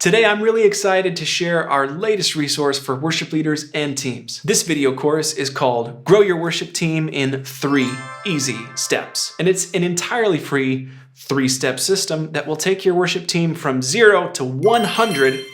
Today, I'm really excited to share our latest resource for worship leaders and teams. This video course is called Grow Your Worship Team in 3 Easy Steps. And it's an entirely free 3-step system that will take your worship team from 0 to 100,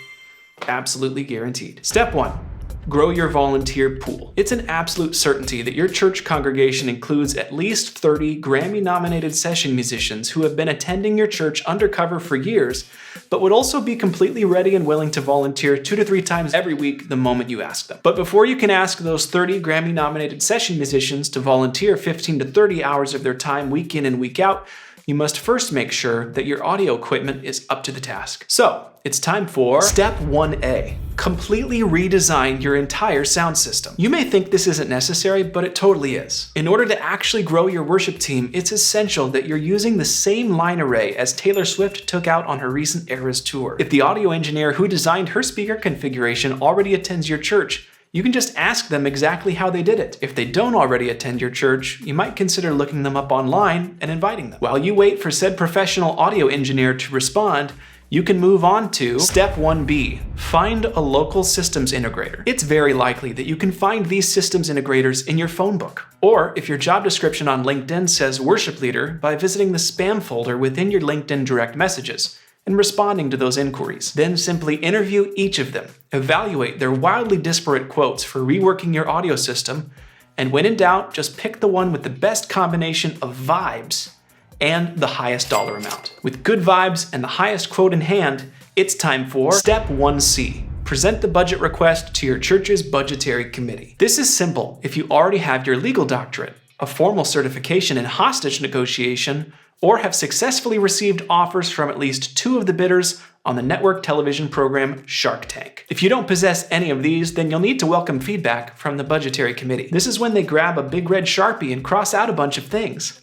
absolutely guaranteed. Step 1. Grow your volunteer pool. It's an absolute certainty that your church congregation includes at least 30 Grammy-nominated session musicians who have been attending your church undercover for years, but would also be completely ready and willing to volunteer 2 to 3 times every week the moment you ask them. But before you can ask those 30 Grammy-nominated session musicians to volunteer 15 to 30 hours of their time week in and week out, you must first make sure that your audio equipment is up to the task. So, it's time for Step 1A. Completely redesign your entire sound system. You may think this isn't necessary, but it totally is. In order to actually grow your worship team, it's essential that you're using the same line array as Taylor Swift took out on her recent Eras tour. If the audio engineer who designed her speaker configuration already attends your church, you can just ask them exactly how they did it. If they don't already attend your church, you might consider looking them up online and inviting them. While you wait for said professional audio engineer to respond, you can move on to Step 1B, find a local systems integrator. It's very likely that you can find these systems integrators in your phone book, or if your job description on LinkedIn says worship leader, by visiting the spam folder within your LinkedIn direct messages and responding to those inquiries. Then simply interview each of them, evaluate their wildly disparate quotes for reworking your audio system, and when in doubt, just pick the one with the best combination of vibes and the highest dollar amount. With good vibes and the highest quote in hand, it's time for Step 1C. Present the budget request to your church's budgetary committee. This is simple if you already have your legal doctorate, a formal certification in hostage negotiation, or have successfully received offers from at least 2 of the bidders on the network television program Shark Tank. If you don't possess any of these, then you'll need to welcome feedback from the budgetary committee. This is when they grab a big red Sharpie and cross out a bunch of things.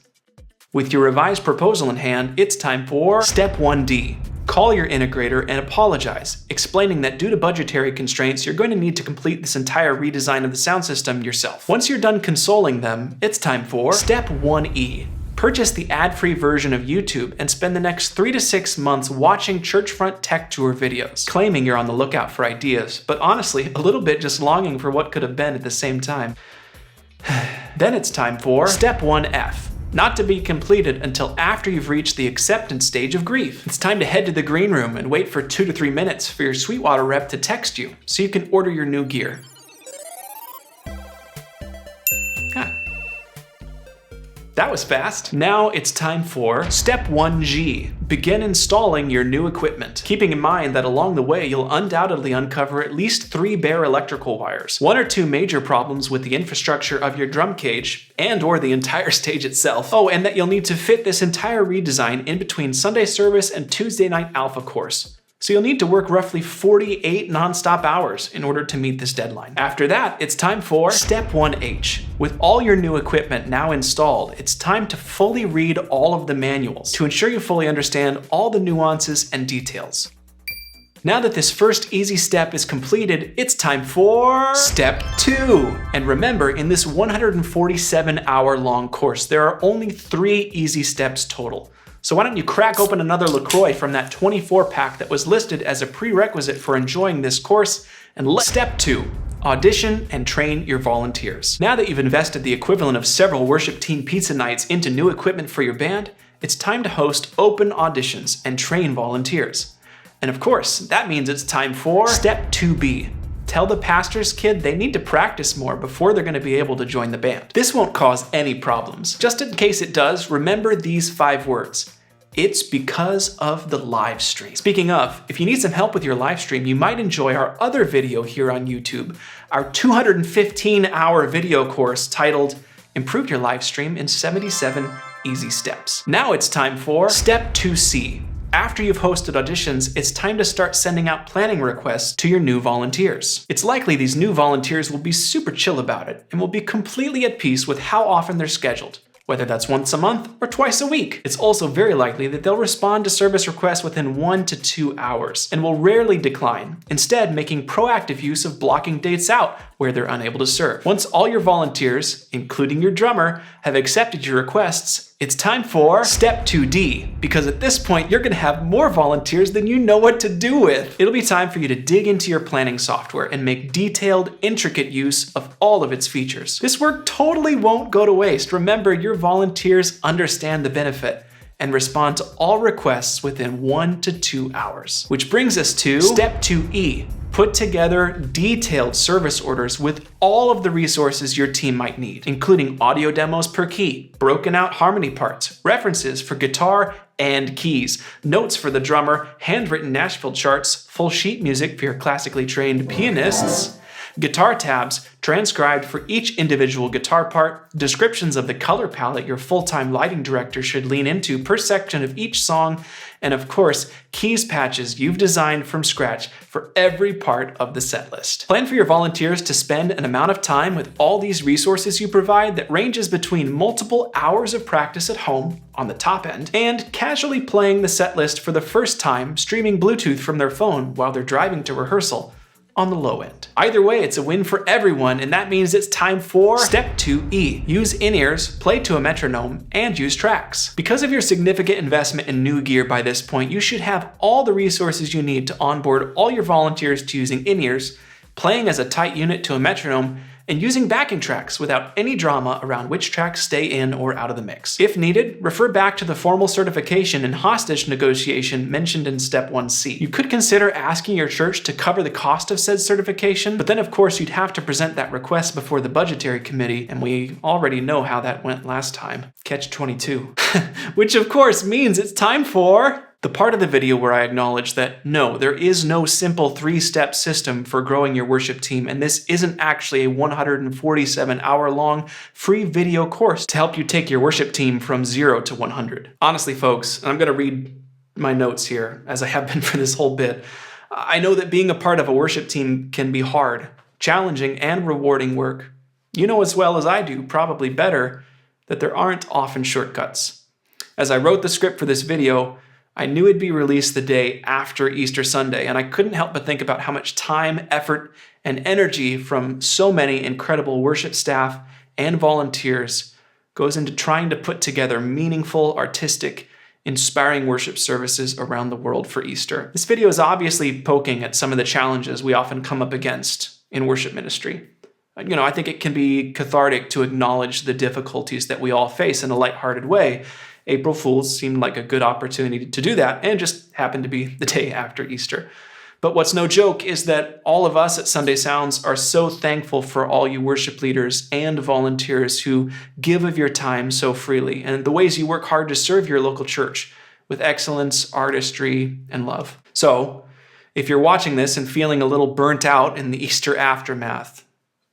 With your revised proposal in hand, it's time for Step 1D. Call your integrator and apologize, explaining that due to budgetary constraints, you're going to need to complete this entire redesign of the sound system yourself. Once you're done consoling them, it's time for Step 1E. Purchase the ad-free version of YouTube and spend the next 3 to 6 months watching churchfront tech tour videos, claiming you're on the lookout for ideas, but honestly, a little bit just longing for what could have been at the same time. Then it's time for Step 1F. Not to be completed until after you've reached the acceptance stage of grief. It's time to head to the green room and wait for 2 to 3 minutes for your Sweetwater rep to text you so you can order your new gear. That was fast. Now it's time for Step 1G. Begin installing your new equipment, keeping in mind that along the way you'll undoubtedly uncover at least 3 bare electrical wires, 1 or 2 major problems with the infrastructure of your drum cage and or the entire stage itself. Oh, and that you'll need to fit this entire redesign in between Sunday service and Tuesday night alpha course. So you'll need to work roughly 48 non-stop hours in order to meet this deadline. After that, it's time for Step 1H. With all your new equipment now installed, it's time to fully read all of the manuals to ensure you fully understand all the nuances and details. Now that this first easy step is completed, it's time for Step 2. And remember, in this 147-hour-long course, there are only 3 easy steps total. So why don't you crack open another LaCroix from that 24-pack that was listed as a prerequisite for enjoying this course, and Step 2. Audition and train your volunteers. Now that you've invested the equivalent of several worship team pizza nights into new equipment for your band, it's time to host open auditions and train volunteers. And of course, that means it's time for Step 2B. Tell the pastor's kid they need to practice more before they're going to be able to join the band. This won't cause any problems. Just in case it does, remember these 5 words. It's because of the live stream. Speaking of, if you need some help with your live stream, you might enjoy our other video here on YouTube, our 215-hour video course titled Improve Your Live Stream in 77 Easy Steps. Now it's time for Step 2C. After you've hosted auditions, it's time to start sending out planning requests to your new volunteers. It's likely these new volunteers will be super chill about it and will be completely at peace with how often they're scheduled, whether that's once a month or twice a week. It's also very likely that they'll respond to service requests within 1 to 2 hours and will rarely decline, instead making proactive use of blocking dates out where they're unable to serve. Once all your volunteers, including your drummer, have accepted your requests, it's time for Step 2D, because at this point, you're gonna have more volunteers than you know what to do with. It'll be time for you to dig into your planning software and make detailed, intricate use of all of its features. This work totally won't go to waste. Remember, your volunteers understand the benefit and respond to all requests within 1 to 2 hours. Which brings us to Step 2E. Put together detailed service orders with all of the resources your team might need, including audio demos per key, broken out harmony parts, references for guitar and keys, notes for the drummer, handwritten Nashville charts, full sheet music for your classically trained pianists, guitar tabs transcribed for each individual guitar part, descriptions of the color palette your full-time lighting director should lean into per section of each song, and of course, keys patches you've designed from scratch for every part of the set list. Plan for your volunteers to spend an amount of time with all these resources you provide that ranges between multiple hours of practice at home on the top end and casually playing the set list for the first time, streaming Bluetooth from their phone while they're driving to rehearsal on the low end. Either way, it's a win for everyone, and that means it's time for Step 2E. Use in-ears, play to a metronome, and use tracks. Because of your significant investment in new gear by this point, you should have all the resources you need to onboard all your volunteers to using in-ears, playing as a tight unit to a metronome, and using backing tracks without any drama around which tracks stay in or out of the mix. If needed, refer back to the formal certification and hostage negotiation mentioned in Step 1C. You could consider asking your church to cover the cost of said certification, but then of course you'd have to present that request before the budgetary committee, and we already know how that went last time. Catch-22. Which of course means it's time for the part of the video where I acknowledge that no, there is no simple 3-step system for growing your worship team, and this isn't actually a 147-hour-long free video course to help you take your worship team from 0 to 100. Honestly, folks, and I'm gonna read my notes here, as I have been for this whole bit, I know that being a part of a worship team can be hard, challenging, and rewarding work. You know as well as I do, probably better, that there aren't often shortcuts. As I wrote the script for this video, I knew it'd be released the day after Easter Sunday, and I couldn't help but think about how much time, effort, and energy from so many incredible worship staff and volunteers goes into trying to put together meaningful, artistic, inspiring worship services around the world for Easter. This video is obviously poking at some of the challenges we often come up against in worship ministry. I think it can be cathartic to acknowledge the difficulties that we all face in a lighthearted way. April Fools seemed like a good opportunity to do that, and just happened to be the day after Easter. But what's no joke is that all of us at Sunday Sounds are so thankful for all you worship leaders and volunteers who give of your time so freely, and the ways you work hard to serve your local church with excellence, artistry, and love. So, if you're watching this and feeling a little burnt out in the Easter aftermath,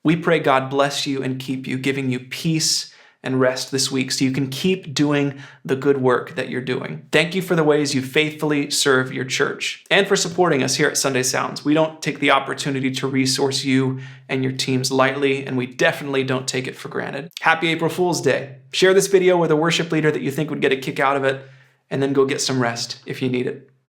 we pray God bless you and keep you, giving you peace and rest this week so you can keep doing the good work that you're doing. Thank you for the ways you faithfully serve your church and for supporting us here at Sunday Sounds. We don't take the opportunity to resource you and your teams lightly, and we definitely don't take it for granted. Happy April Fool's Day. Share this video with a worship leader that you think would get a kick out of it, and then go get some rest if you need it.